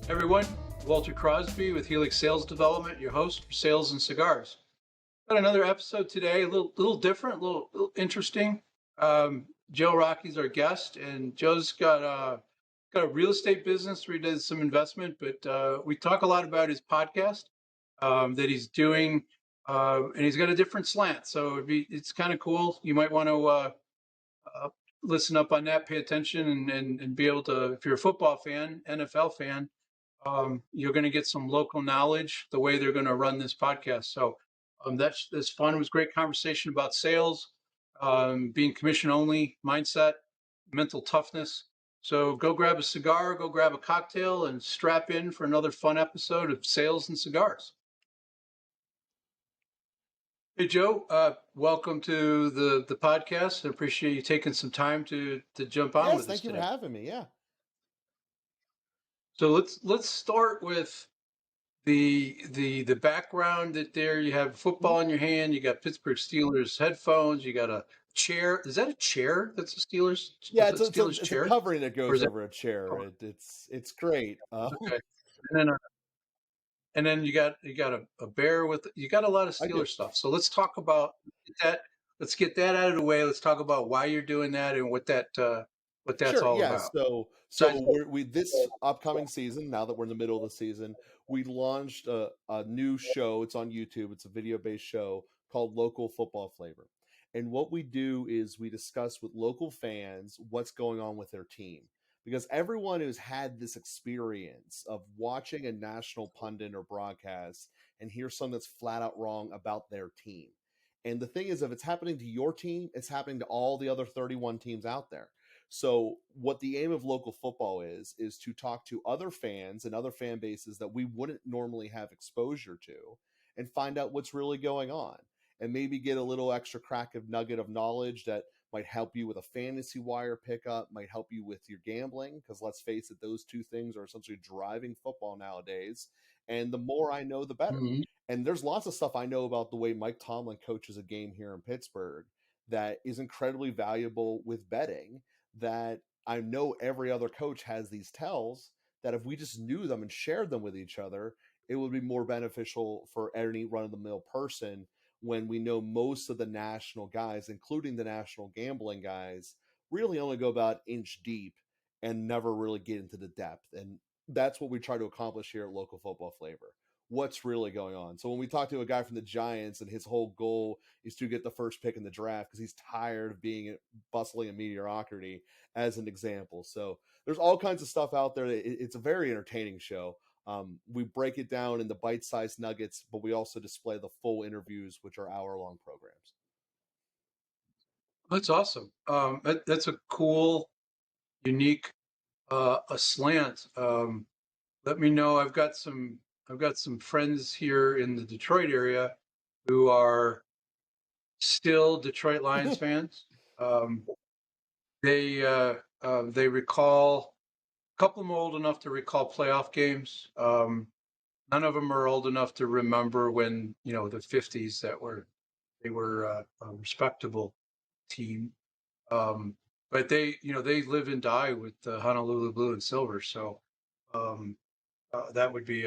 Everyone, Walter Crosby with Helix Sales Development, your host for Sales and Cigars. Got another episode today, a little different, a little interesting. Joe Rockey's our guest, and Joe's got a real estate business where he does some investment, but we talk a lot about his podcast that he's doing, and he's got a different slant. So it's kind of cool. You might want to listen up on that, pay attention, and be able to, if you're a football fan, NFL fan, you're going to get some local knowledge the way they're going to run this podcast. So that's fun. It was a great conversation about sales, being commission only, mindset, mental toughness. So go grab a cigar, go grab a cocktail, and strap in for another fun episode of Sales and Cigars. Hey, Joe, welcome to the podcast. I appreciate you taking some time to jump on with us today. Yes, thank you for having me. Yeah. So let's start with the background that there you have football in your hand, you got Pittsburgh Steelers headphones, you got a chair. Is that a chair? That's a Steelers? Yeah, It's it's a covering that goes over a chair. Oh, It's great. okay. And then you got a bear with, you got a lot of I do. Steelers stuff. So let's talk about that. Let's get that out of the way. Let's talk about why you're doing that and what that's Sure. all Yeah. about. So we this upcoming season, now that we're in the middle of the season, we launched a new show. It's on YouTube. It's a video-based show called Local Football Flavor. And what we do is we discuss with local fans what's going on with their team. Because everyone who's had this experience of watching a national pundit or broadcast and hear something that's flat out wrong about their team. And the thing is, if it's happening to your team, it's happening to all the other 31 teams out there. So what the aim of local football is to talk to other fans and other fan bases that we wouldn't normally have exposure to and find out what's really going on and maybe get a little extra crack of nugget of knowledge that might help you with a fantasy wire pickup, might help you with your gambling, because let's face it, those two things are essentially driving football nowadays. And the more I know, the better. Mm-hmm. And there's lots of stuff I know about the way Mike Tomlin coaches a game here in Pittsburgh that is incredibly valuable with betting, that I know every other coach has these tells that if we just knew them and shared them with each other, it would be more beneficial for any run-of-the-mill person when we know most of the national guys, including the national gambling guys, really only go about inch deep and never really get into the depth. And that's what we try to accomplish here at Local Football Flavor. What's really going on? So when we talk to a guy from the Giants and his whole goal is to get the first pick in the draft because he's tired of being bustling in mediocrity, as an example. So there's all kinds of stuff out there. It's a very entertaining show. We break it down into bite-sized nuggets, but we also display the full interviews, which are hour-long programs. That's awesome. That's a cool, unique a slant. Let me know. I've got some friends here in the Detroit area who are still Detroit Lions fans. They recall, a couple of them are old enough to recall playoff games. None of them are old enough to remember when, the 50s they were a respectable team. But they live and die with Honolulu Blue and Silver. So that would be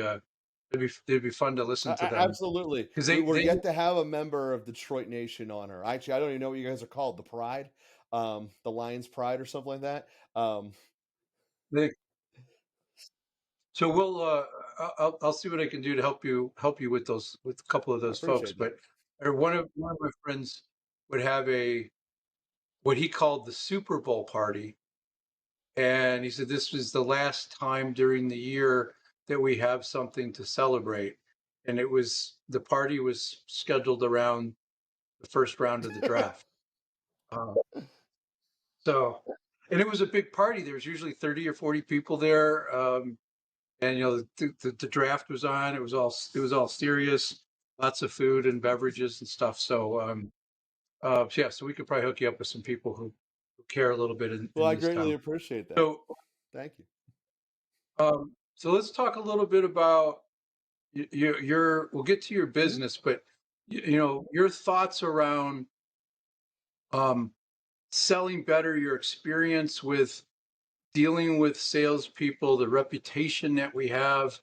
it'd be fun to listen to them. Absolutely, because we're yet to have a member of Detroit Nation on her. Actually, I don't even know what you guys are called. The Pride, the Lions Pride, or something like that. So we'll I'll see what I can do to help you with a couple of those folks. That. But one of my friends would have what he called the Super Bowl party, and he said this was the last time during the year that we have something to celebrate, and the party was scheduled around the first round of the draft. And it was a big party. There was usually 30 or 40 people there. And the draft was on. It was all serious, lots of food and beverages and stuff. So so we could probably hook you up with some people who care a little bit. I greatly appreciate that. So thank you. So let's talk a little bit about your. We'll get to your business, but your thoughts around selling better, your experience with dealing with salespeople, the reputation that we have,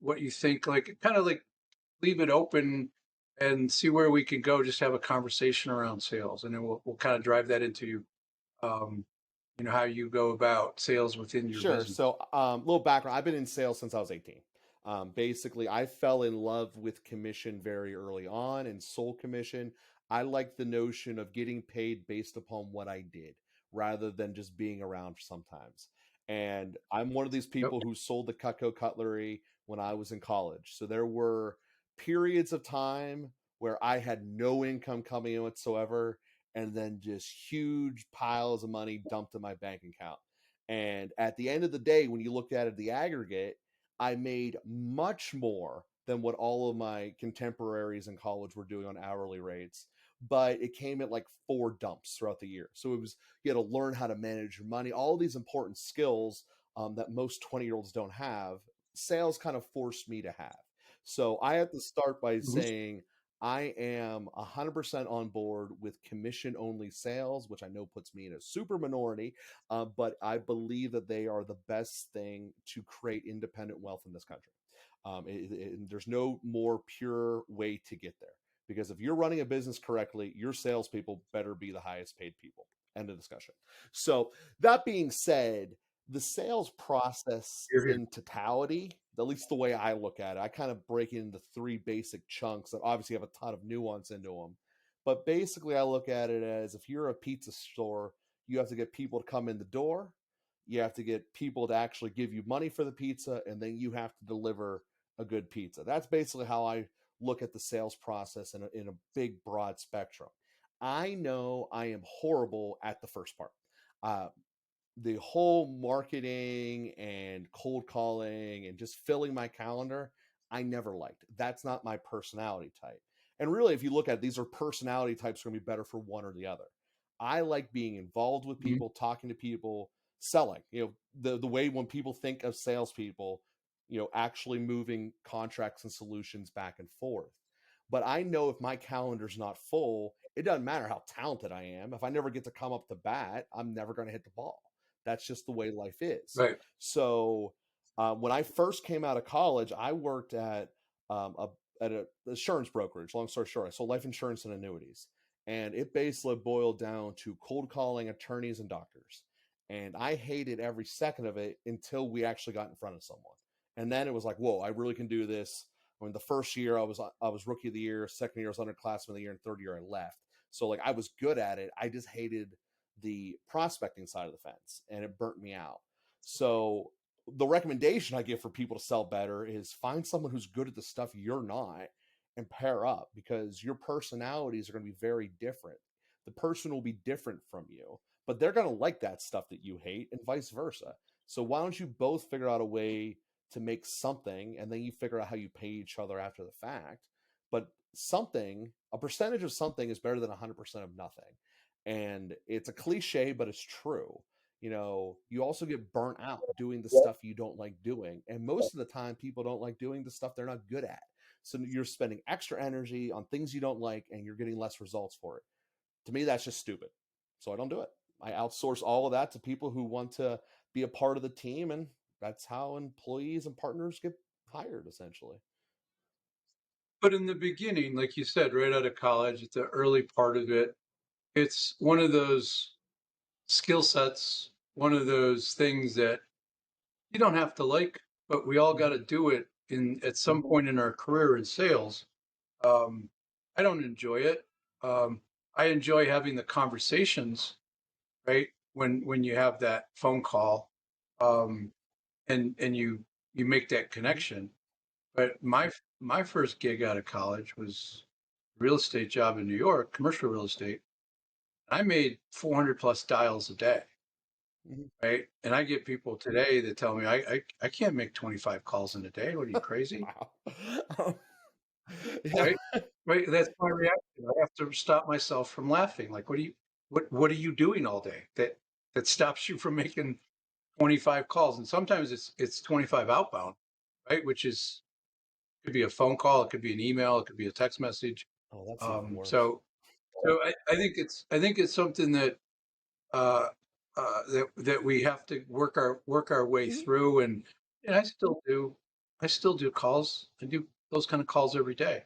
what you think, like kind of like leave it open and see where we can go. Just have a conversation around sales, and then we'll kind of drive that into um, how you go about sales within your Sure. business. So, little background. I've been in sales since I was 18. Basically, I fell in love with commission very early on and sold commission. I like the notion of getting paid based upon what I did rather than just being around sometimes. And I'm one of these Yep. people who sold the Cutco cutlery when I was in college. So there were periods of time where I had no income coming in whatsoever, and then just huge piles of money dumped in my bank account. And at the end of the day, when you look at it, the aggregate, I made much more than what all of my contemporaries in college were doing on hourly rates. But it came at like 4 dumps throughout the year. So it was, you had to learn how to manage your money, all these important skills that most 20-year-olds don't have. Sales kind of forced me to have. So I have to start by Mhm. saying, I am 100% on board with commission only sales, which I know puts me in a super minority, but I believe that they are the best thing to create independent wealth in this country. There's no more pure way to get there, because if you're running a business correctly, your salespeople better be the highest paid people. End of discussion. So, that being said, the sales process Here, here. in totality, at least the way I look at it, I kind of break it into 3 basic chunks that obviously have a ton of nuance into them. But basically, I look at it as, if you're a pizza store, you have to get people to come in the door, you have to get people to actually give you money for the pizza, and then you have to deliver a good pizza. That's basically how I look at the sales process in a big, broad spectrum. I know I am horrible at the first part. Uh, the whole marketing and cold calling and just filling my calendar, I never liked. That's not my personality type. And really, if you look at it, these are personality types are going to be better for one or the other. I like being involved with Mhm. people, talking to people, selling. The way when people think of salespeople, actually moving contracts and solutions back and forth. But I know if my calendar's not full, it doesn't matter how talented I am. If I never get to come up to bat, I'm never going to hit the ball. That's just the way life is. Right. So when I first came out of college, I worked um, a at an insurance brokerage. Long story short, I sold life insurance and annuities, and it basically boiled down to cold calling attorneys and doctors. And I hated every second of it until we actually got in front of someone, and then it was like, whoa, I really can do this. I mean, the first year I was rookie of the year, second year I was underclassman of the year, and third year I left. So like I was good at it. I just hated the prospecting side of the fence, and it burnt me out. So the recommendation I give for people to sell better is find someone who's good at the stuff you're not and pair up, because your personalities are going to be very different. The person will be different from you, but they're going to like that stuff that you hate and vice versa. So why don't you both figure out a way to make something, and then you figure out how you pay each other after the fact. But something, a percentage of something is better than 100% of nothing. And it's a cliche, but it's true. You also get burnt out doing the stuff you don't like doing. And most of the time, people don't like doing the stuff they're not good at. So you're spending extra energy on things you don't like, and you're getting less results for it. To me, that's just stupid. So I don't do it. I outsource all of that to people who want to be a part of the team. And that's how employees and partners get hired, essentially. But in the beginning, like you said, right out of college, at the early part of it, it's one of those skill sets, one of those things that you don't have to like, but we all got Mm-hmm. to do it in at some point in our career in sales. Um, I don't enjoy it. Um, I enjoy having the conversations, right? When you have that phone call, um, and you make that Mm-hmm. connection. But my first gig out of college was a real estate job in New York, commercial real estate. I made 400 plus dials a day, Mm-hmm. right? And I get people today that tell me I can't make 25 calls in a day. What are you, crazy? Wow. Um, yeah. Right? Right. That's my reaction. I have to stop myself from laughing. Like, what are you doing all day that stops you from making 25 calls? And sometimes it's 25 outbound, right? Which is could be a phone call, it could be an email, it could be a text message. Oh, that's even Um, worse. so so I think it's something that uh, that we have to work our way Mhm. through. And I still do calls. I do those kind of calls every day,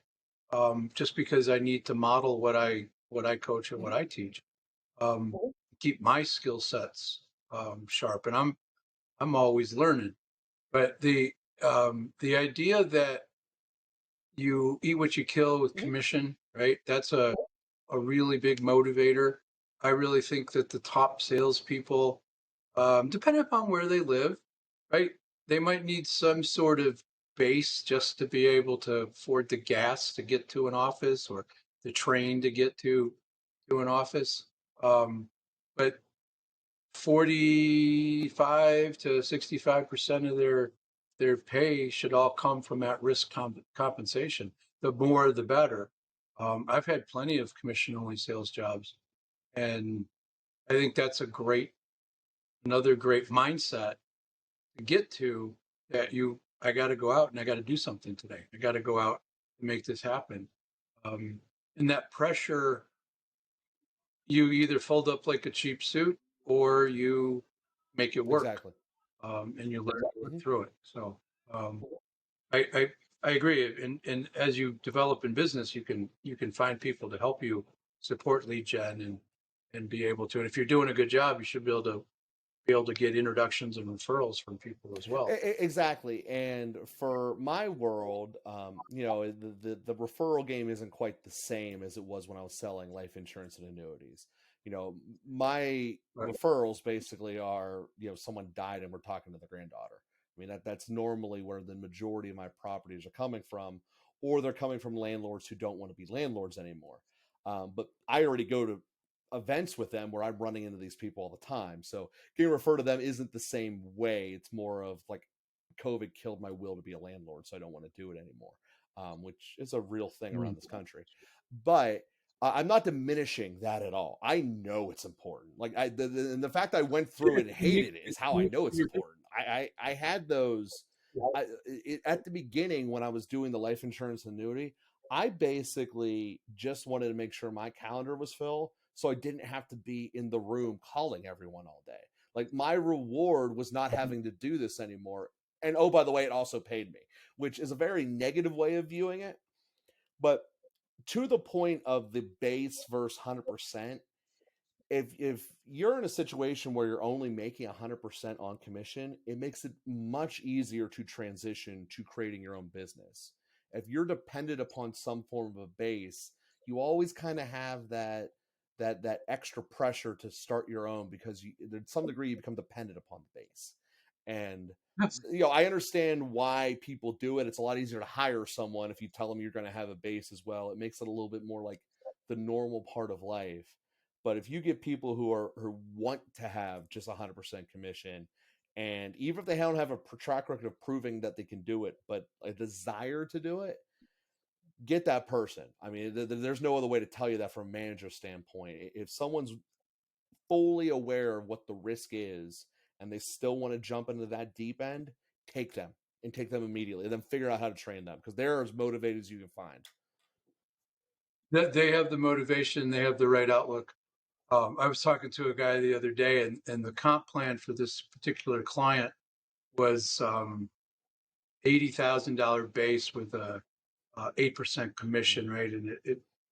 just because I need to model what I coach and what Mhm. I teach. Um, keep my skill sets sharp, and I'm always learning. But the idea that you eat what you kill with Mhm. commission, right? That's a really big motivator. I really think that the top salespeople, depending upon where they live, right, they might need some sort of base just to be able to afford the gas to get to an office or the train to get to an office. But 45 to 65% of their pay should all come from at-risk compensation. The more, the better. I've had plenty of commission-only sales jobs, and I think that's another great mindset to get to. That I got to go out and I got to do something today. I got to go out and make this happen. Um, and that pressure, you either fold up like a cheap suit or you make it work, Exactly. and you learn to work Mhm. through it. So um, I, I I agree. And as you develop in business, you can find people to help you support lead gen and be able to. And if you're doing a good job, you should be able to get introductions and referrals from people as well. Exactly. And for my world, the referral game isn't quite the same as it was when I was selling life insurance and annuities. My Right. referrals basically are, someone died and we're talking to the granddaughter. I mean, that's normally where the majority of my properties are coming from, or they're coming from landlords who don't want to be landlords anymore. But I already go to events with them where I'm running into these people all the time. So getting referred to them isn't the same way. It's more of like COVID killed my will to be a landlord, so I don't want to do it anymore, which is a real thing Mm. around this country. But I'm not diminishing that at all. I know it's important. Like the fact I went through it and hated it is how I know it's important. I had those at the beginning when I was doing the life insurance annuity. I basically just wanted to make sure my calendar was full so I didn't have to be in the room calling everyone all day. Like my reward was not having to do this anymore. And oh, by the way, it also paid me, which is a very negative way of viewing it. But to the point of the base versus 100%, if you're in a situation where you're only making 100% on commission, it makes it much easier to transition to creating your own business. If you're dependent upon some form of a base, you always kind of have that extra pressure to start your own because to some degree you become dependent upon the base. And Yes. I understand why people do it. It's a lot easier to hire someone if you tell them you're going to have a base as well. It makes it a little bit more like the normal part of life. But if you get people who want to have just 100% commission, and even if they don't have a track record of proving that they can do it, but a desire to do it, get that person. I mean, there's no other way to tell you that from a manager standpoint. If someone's fully aware of what the risk is and they still want to jump into that deep end, take them and take them immediately, and then figure out how to train them because they're as motivated as you can find. That they have the motivation, they have the right outlook. I was talking to a guy the other day, and the comp plan for this particular client was $80,000 base with a 8% Mm-hmm. commission, right? And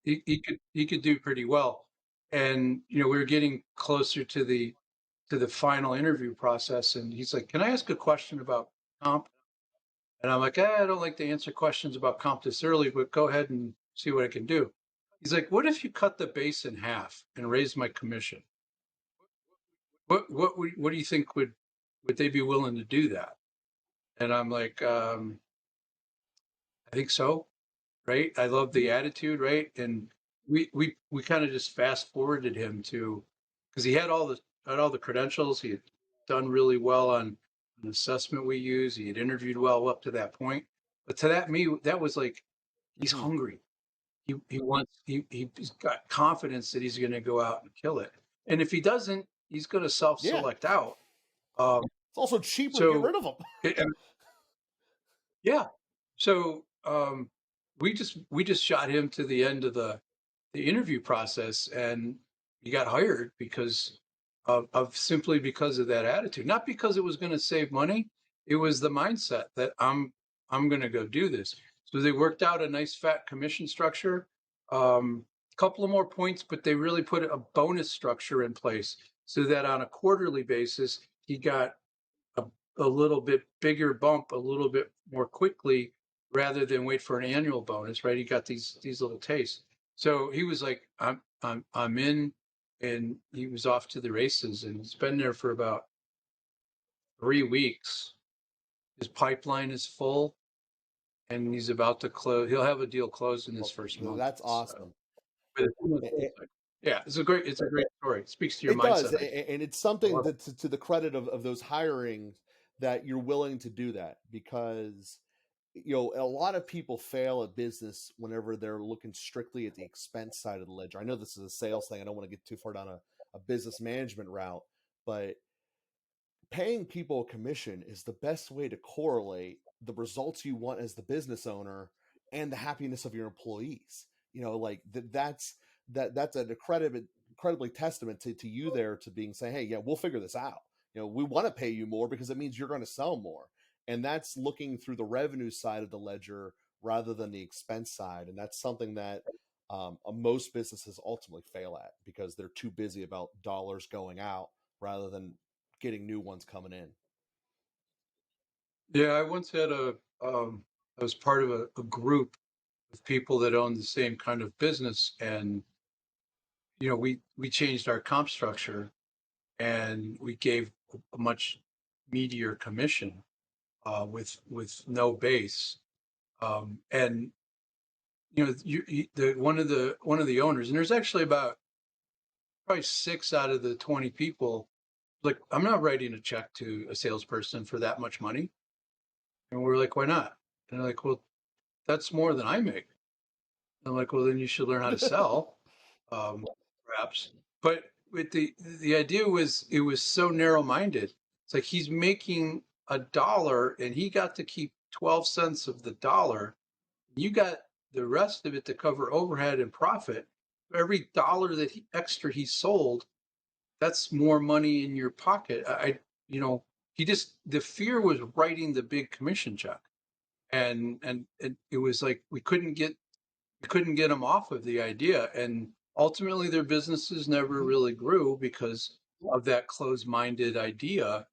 he could do pretty well. And we were getting closer to the final interview process, and he's like, "Can I ask a question about comp?" And I'm like, I don't like to answer questions about comp this early, but go ahead and see what I can do. He's like, "What if you cut the base in half and raise my commission? What do you think would they be willing to do that?" And I'm like, I think so, right? I love the Mm-hmm. attitude, right? And we kind of just fast forwarded him to, because he had all the credentials. He had done really well on an assessment we use. He had interviewed well up to that point. But to that was like, he's Mm-hmm. hungry. He's got confidence that he's going to go out and kill it. And if he doesn't, he's going to Yeah, self-select out. Um, it's also cheaper to get so rid of them. it, yeah. So we just shot him to the end of the interview process, and he got hired because of simply because of that attitude, not because it was going to save money. It was the mindset that I'm going to go do this. So they worked out a nice fat commission structure, couple of more points, but they really put a bonus structure in place so that on a quarterly basis he got a, a little bit bigger bump a little bit more quickly rather than wait for an annual bonus, right? He got these little tastes. So he was like, I'm in, and he was off to the races, and he's been there for about 3 weeks. His pipeline is full, and he's about to close. He'll have a deal closed in his first month. That's awesome. Yeah, it's a great story. It speaks to your It does, mindset. and it's something that to the credit of those hirings that you're willing to do that, because a lot of people fail at business whenever they're looking strictly at the expense side of the ledger. I know this is a sales thing. I don't want to get too far down a business management route, but paying people a commission is the best way to correlate the results you want as the business owner and the happiness of your employees. Like that's an incredibly testament to you there, to being saying, hey, yeah, we'll figure this out. We want to pay you more because it means you're going to sell more. And that's looking through the revenue side of the ledger rather than the expense side. And that's something that most businesses ultimately fail at because they're too busy about dollars going out rather than getting new ones coming in. Yeah, I once had I was part of a group of people that owned the same kind of business, and we changed our comp structure, and we gave a much meatier commission with no base, and one of the owners, and there's actually about probably 6 out of the 20 people, like, I'm not writing a check to a salesperson for that much money. And we're like, why not? And they're like, well, that's more than I make. And I'm like, well, then you should learn how to sell, um, perhaps. But with the idea was, it was so narrow minded. It's like he's making $1 and he got to keep 12 cents of the dollar. You got the rest of it to cover overhead and profit. Every dollar that extra he sold, that's more money in your pocket. He just, the fear was writing the big commission check, and it was like we couldn't get them off of the idea, and ultimately their businesses never really grew because of that closed-minded idea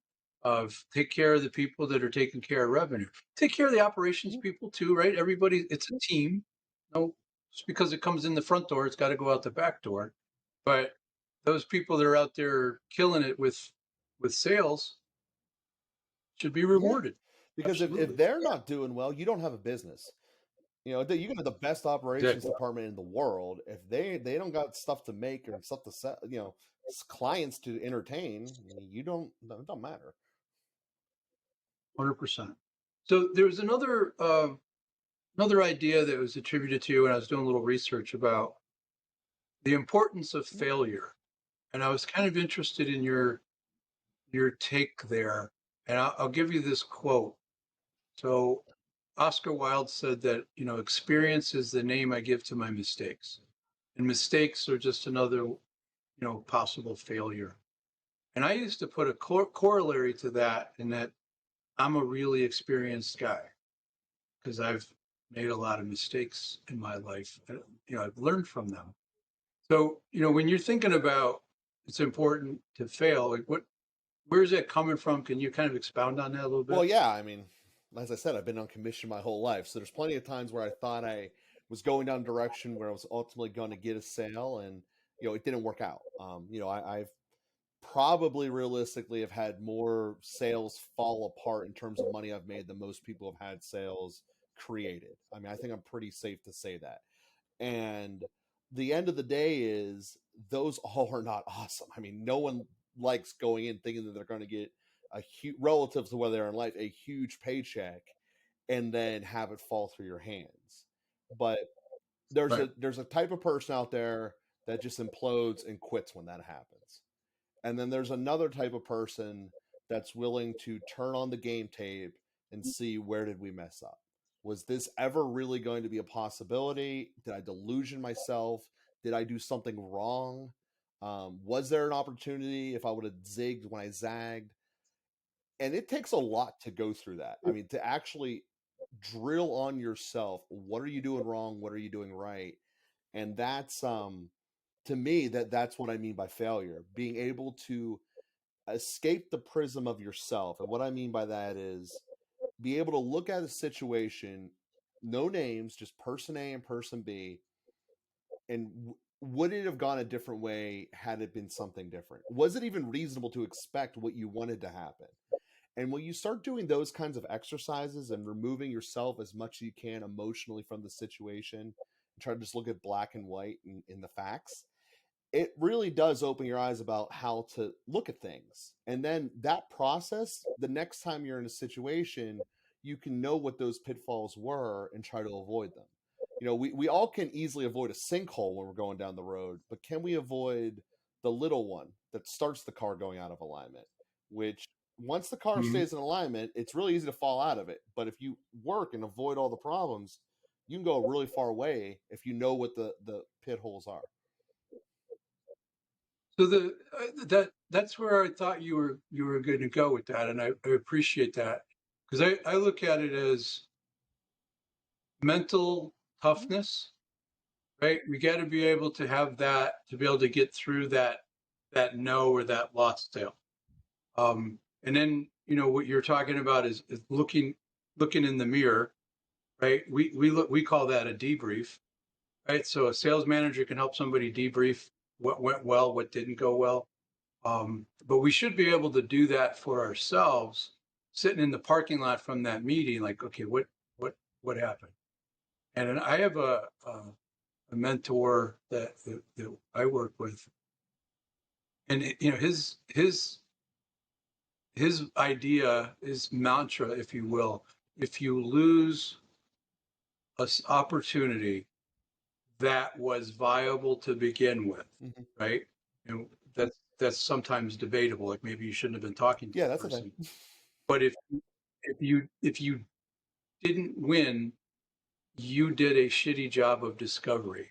of take care of the people that are taking care of revenue, take care of the operations people too, right? Everybody, it's a team. No, just because it comes in the front door, it's got to go out the back door. But those people that are out there killing it with sales should be Yeah, rewarded. because if Absolutely. they're not doing well, you don't have a business. You can have the best operations Exactly. department in the world. If they don't got stuff to make or stuff to sell, clients to entertain, you don't. It don't matter. 100%. So there was another idea that was attributed to you when I was doing a little research about the importance of failure, and I was kind of interested in your take there. And I'll give you this quote. So Oscar Wilde said that experience is the name I give to my mistakes, and mistakes are just another possible failure. And I used to put a corollary to that, in that I'm a really experienced guy because I've made a lot of mistakes in my life. I've learned from them. So, when you're thinking about it's important to fail, like where's that coming from? Can you kind of expound on that a little Well, bit? yeah. I mean, as I said, I've been on commission my whole life, so there's plenty of times where I thought I was going down a direction where I was ultimately going to get a sale, and it didn't work out. I've probably realistically have had more sales fall apart in terms of money I've made than most people have had sales created. I mean, I think I'm pretty safe to say that. And the end of the day is those all are not awesome. I mean, no one likes going in thinking that they're going to get a huge, relative to where they're in life, a huge paycheck and then have it fall through your hands. But Right. there's a type of person out there that just implodes and quits when that happens. And then there's another type of person that's willing to turn on the game tape and see, where did we mess up? Was this ever really going to be a possibility? Did I delusion myself? Did I do something wrong? Was there an opportunity if I would have zigged when I zagged? And it takes a lot to go through that. I mean, to actually drill on yourself, what are you doing wrong? What are you doing right? And that's to me, that's what I mean by failure. Being able to escape the prism of yourself. And what I mean by that is be able to look at a situation, no names, just person A and person B, and would it have gone a different way had it been something different? Was it even reasonable to expect what you wanted to happen? And when you start doing those kinds of exercises and removing yourself as much as you can emotionally from the situation, and try to just look at black and white in the facts, it really does open your eyes about how to look at things. And then that process, the next time you're in a situation, you can know what those pitfalls were and try to avoid them. You know, we all can easily avoid a sinkhole when we're going down the road, but can we avoid the little one that starts the car going out of alignment? Which, once the car Mhm. stays in alignment, it's really easy to fall out of it. But if you work and avoid all the problems, you can go a really far way if you know what the pit holes are. So that's where I thought you were going to go with that, and I appreciate that because I look at it as mental toughness, right? We got to be able to have that to be able to get through that no or that lost sale. And then what you're talking about is looking in the mirror, right? We call that a debrief, right? So a sales manager can help somebody debrief what went well, what didn't go well. But we should be able to do that for ourselves, sitting in the parking lot from that meeting, like, okay, what happened? And I have a mentor that I work with, and his idea, his mantra, if you will, if you lose an opportunity that was viable to begin with, Mm-hmm. right? And that's sometimes debatable. Like maybe you shouldn't have been talking to Yeah, the that's the thing. person. But if you didn't win, you did a shitty job of discovery,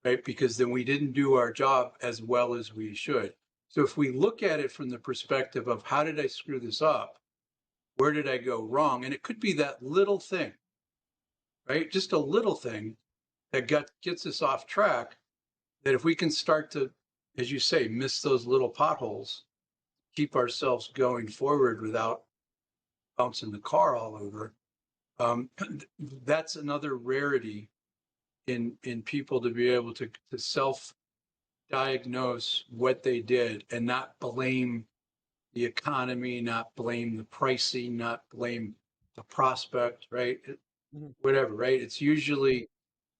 right? Because then we didn't do our job as well as we should. So if we look at it from the perspective of how did I screw this up? Where did I go wrong? And it could be that little thing, right? Just a little thing that gets us off track. That if we can start to, as you say, miss those little potholes, keep ourselves going forward without bouncing the car all over. Um, that's another rarity in people to be able to self diagnose what they did and not blame the economy, not blame the pricing, not blame the prospect, right? Mhm. Whatever, right? It's usually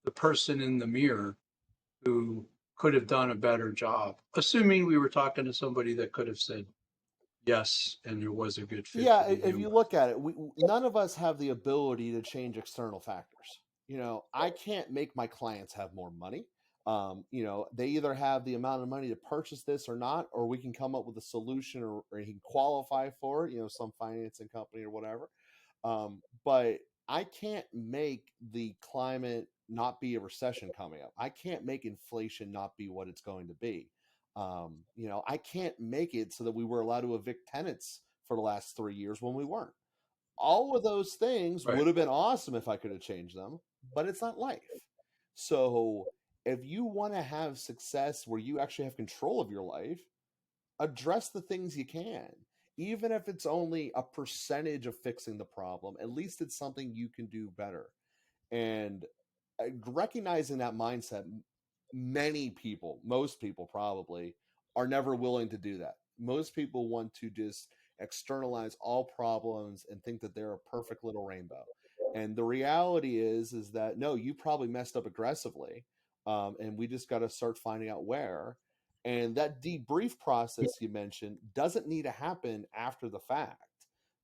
the person in the mirror who could have done a better job, assuming we were talking to somebody that could have said yes and there was a good fit Yeah, to if begin you with. look at it, none of us have the ability to change external factors. You know, I can't make my clients have more money. You know, they either have the amount of money to purchase this or not, or we can come up with a solution, or he can qualify for it, you know, some financing company or whatever. But I can't make the climate not be a recession coming up. I can't make inflation not be what it's going to be. You know, I can't make it so that we were allowed to evict tenants for the last 3 years when we weren't. All of those things Right. would have been awesome if I could have changed them, but it's not life. So if you want to have success where you actually have control of your life, address the things you can. Even if it's only a percentage of fixing the problem, at least it's something you can do better. And recognizing that mindset, many people, most people probably, are never willing to do that. Most people want to just externalize all problems and think that they're a perfect little rainbow. And the reality is that no, you probably messed up aggressively, and we just got to start finding out where. And that debrief process you mentioned doesn't need to happen after the fact.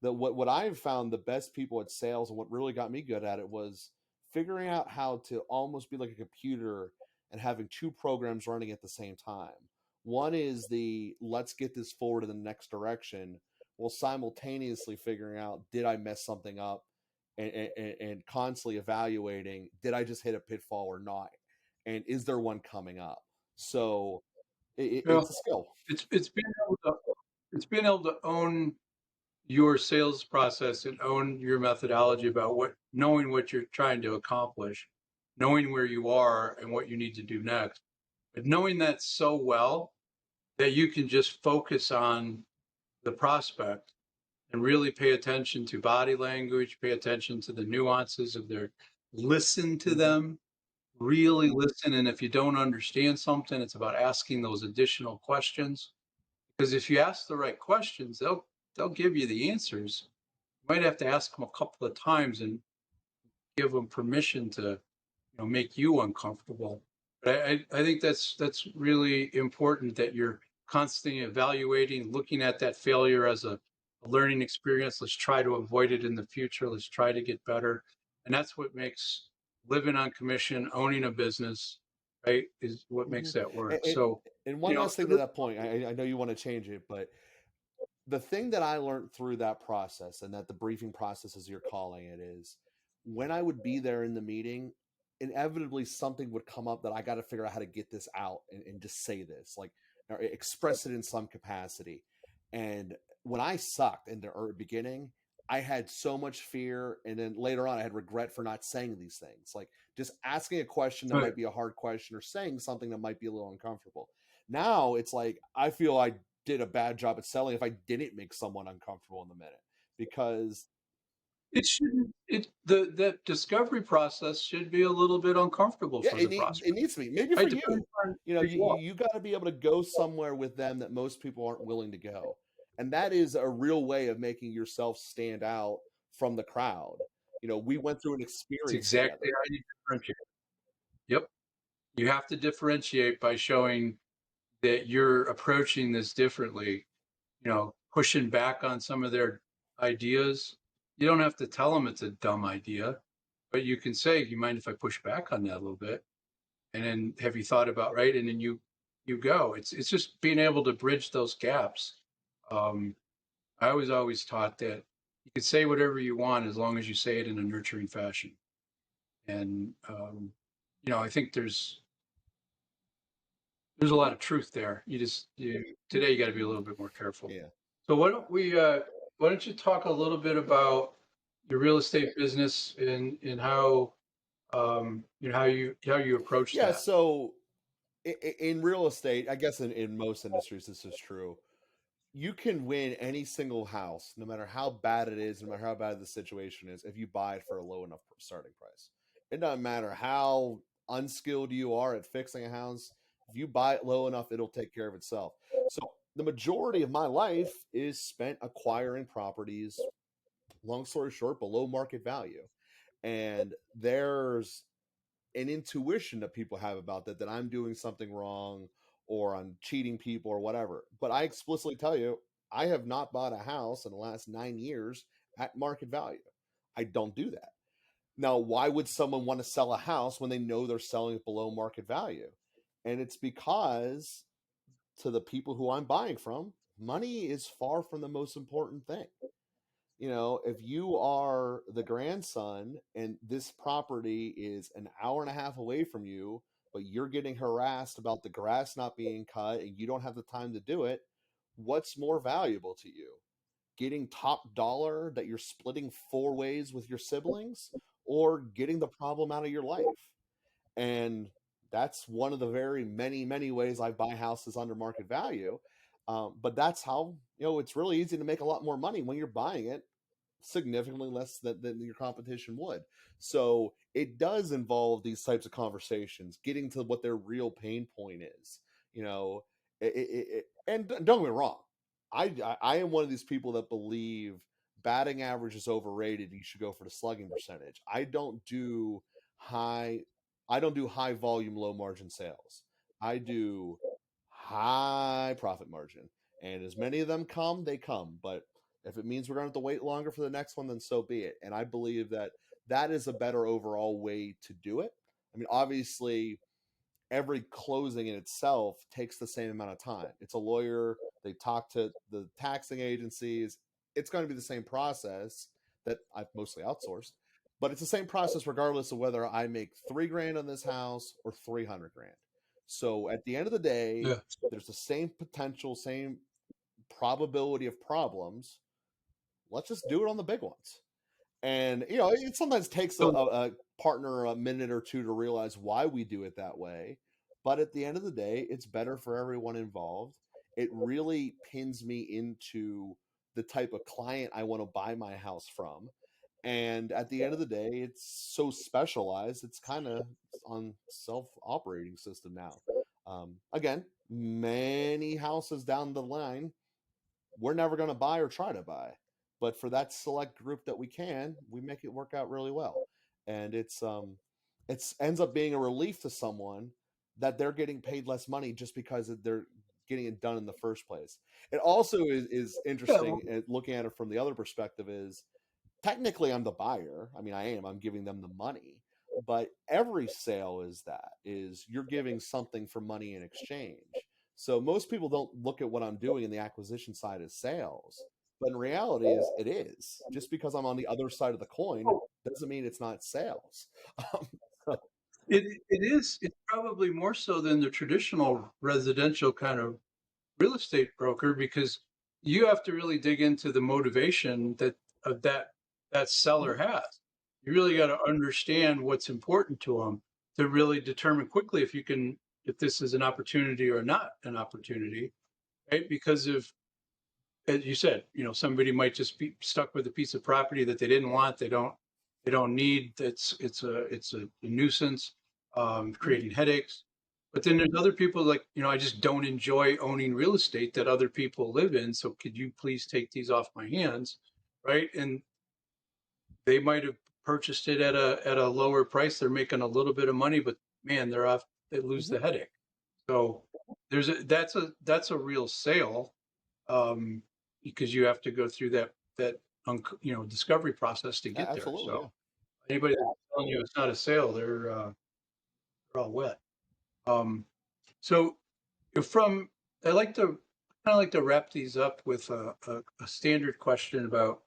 That what I've found the best people at sales, and what really got me good at it, was figuring out how to almost be like a computer and having two programs running at the same time. One is the let's get this forward in the next direction, while simultaneously figuring out did I mess something up, and constantly evaluating did I just hit a pitfall or not, and is there one coming up. So Well, It's a skill. it's being able to own your sales process and own your methodology about knowing what you're trying to accomplish, knowing where you are and what you need to do next, but knowing that so well that you can just focus on the prospect and really pay attention to body language, pay attention to the nuances of listen to Mm-hmm. them, really listen. And if you don't understand something, it's about asking those additional questions. Because if you ask the right questions, they'll give you the answers. You might have to ask them a couple of times and give them permission to make you uncomfortable. But I think that's really important that you're constantly evaluating, looking at that failure as a learning experience. Let's try to avoid it in the future. Let's try to get better. And that's what makes living on commission, owning a business, right, is what Mm-hmm. makes that work. And, So, and you one know, last thing to that point, I know you want to change it, but the thing that I learned through that process, and that the briefing process, as you're calling it, is when I would be there in the meeting, inevitably something would come up that I got to figure out how to get this out and just say this, like, or express it in some capacity. And when I sucked in the beginning, I had so much fear, and then later on, I had regret for not saying these things, like just asking a question that right. might be a hard question or saying something that might be a little uncomfortable. Now it's like I feel I did a bad job at selling if I didn't make someone uncomfortable in the minute, because It shouldn't. That discovery process should be a little bit uncomfortable yeah, for the it prospect. needs to be, maybe for Right, depends you. on You know, where you are. you got to be able to go somewhere with them that most people aren't willing to go, and that is a real way of making yourself stand out from the crowd. You know, we went through an It's experience exactly together. how you differentiate. Yep. You have to differentiate by showing that you're approaching this differently, pushing back on some of their ideas. You don't have to tell them it's a dumb idea, but you can say, "Do you mind if I push back on that a little bit?" And then have you thought about right? And then you go. It's just being able to bridge those gaps. Um, I was always taught that you can say whatever you want as long as you say it in a nurturing fashion. And I think there's a lot of truth there. Today you got to be a little bit more careful. Yeah. So why don't you talk a little bit about your real estate business and how how you approach Yeah. that? So in real estate, I guess in most industries, this is true. You can win any single house, no matter how bad it is, no matter how bad the situation is, if you buy it for a low enough starting price. It doesn't matter how unskilled you are at fixing a house. If you buy it low enough, it'll take care of itself. So the majority of my life is spent acquiring properties, long story short, below market value. And there's an intuition that people have about that I'm doing something wrong or I'm cheating people or whatever. But I explicitly tell you, I have not bought a house in the last 9 years at market value. I don't do that. Now, why would someone want to sell a house when they know they're selling it below market value? And it's because to the people who I'm buying from, money is far from the most important thing. You know, if you are the grandson and this property is an hour and a half away from you, but you're getting harassed about the grass not being cut and you don't have the time to do it, what's more valuable to you? Getting top dollar that you're splitting 4 ways with your siblings, or getting the problem out of your life? And that's one of the very many ways I buy houses under market value. But that's how, it's really easy to make a lot more money when you're buying it significantly less than your competition would. So it does involve these types of conversations, getting to what their real pain point is. You know, and don't get me wrong, I am one of these people that believe batting average is overrated. You should go for the slugging percentage. High, I don't do high volume, low margin sales. I do high profit margin, and as many of them come, they come. But if it means we're going to have to wait longer for the next one, then so be it. And I believe that that is a better overall way to do it. I mean, obviously, every closing in itself takes the same amount of time. It's a lawyer, they talk to the taxing agencies. It's going to be the same process that I've mostly outsourced, but it's the same process regardless of whether I make 3 grand on this house or 300 grand. So at the end of the day, Yeah. there's the same potential, same probability of problems. Let's just do it on the big ones. And it sometimes takes So a partner a minute or two to realize why we do it that way. But at the end of the day, it's better for everyone involved. It really pins me into the type of client I want to buy my house from. And at the end of the day, it's so specialized. It's kind of on self-operating system now. Again, many houses down the line, we're never going to buy or try to buy. But for that select group that we can, we make it work out really well. And it's ends up being a relief to someone that they're getting paid less money just because they're getting it done in the first place. It also is yeah, interesting looking at it from the other perspective is technically I'm the buyer. I mean, I'm giving them the money, but every sale is you're giving something for money in exchange. So most people don't look at what I'm doing in the acquisition side as sales, but in reality it is. Just because I'm on the other side of the coin doesn't mean it's not sales. So, it is. It's probably more so than the traditional residential kind of real estate broker because you have to really dig into the motivation that seller mhm, has. You really got to understand what's important to them to really determine quickly if this is an opportunity or not an opportunity, right? Because if, as you said, somebody might just be stuck with a piece of property that they didn't want, they don't need. It's a nuisance, mhm, creating headaches. But then there's other people like, I just don't enjoy owning real estate that other people live in. So could you please take these off my hands, right? And they might have purchased it at a lower price. They're making a little bit of money, but man, they lose mhm. the headache. So that's a real sale, um, because you have to go through that discovery process to get there. Absolutely, yeah. So anybody that's telling you it's not a sale, they're all wet. Um, so from I like to wrap these up with a standard question about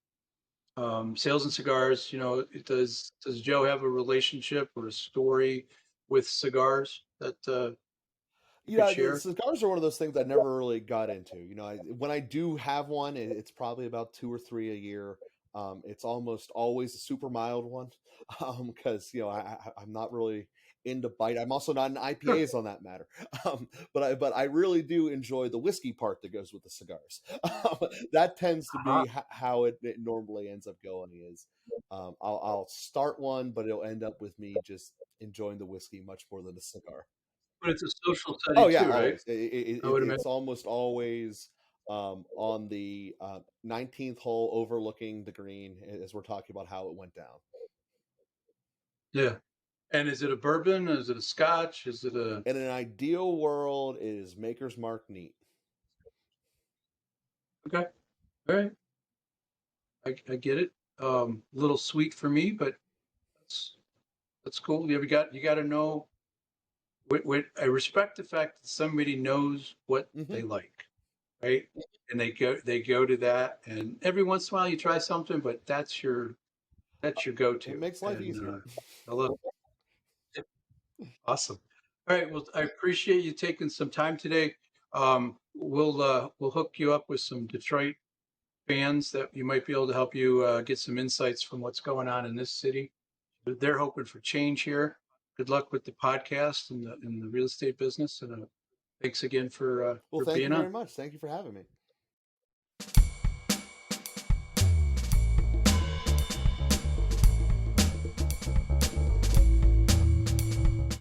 sales and cigars. Does Joe have a relationship or a story with cigars that you could Yeah, the share? cigars are one of those things I never really got into. When I do have one, it's probably about 2 or 3 a year. It's almost always a super mild one, because I'm not really into bite. I'm also not in Sure. IPAs on that matter. But I really do enjoy the whiskey part that goes with the cigars. That tends to Uh-huh. be how it normally ends up going. Is I'll start one, but it'll end up with me just enjoying the whiskey much more than the cigar. But it's a social Oh setting yeah, too, right? always. I would imagine. It's almost always on the 19th hole, overlooking the green, as we're talking about how it went down. Yeah. And is it a bourbon? Is it a scotch? Is it a In an ideal world, it is Maker's Mark neat. okay? All right. I get it. A little sweet for me, but that's that's cool. You got to know. I respect the fact that somebody knows what Hmm. they like, right? And they go to that, and every once in a while you try something, but that's your It go-to. makes life And easier. I love it. Awesome. All right. Well, I appreciate you taking some time today. We'll hook you up with some Detroit fans that you might be able to help you get some insights from what's going on in this city. They're hoping for change here. Good luck with the podcast and the real estate business. And thanks again for Well, for thank you being on. very much. Thank you for having me.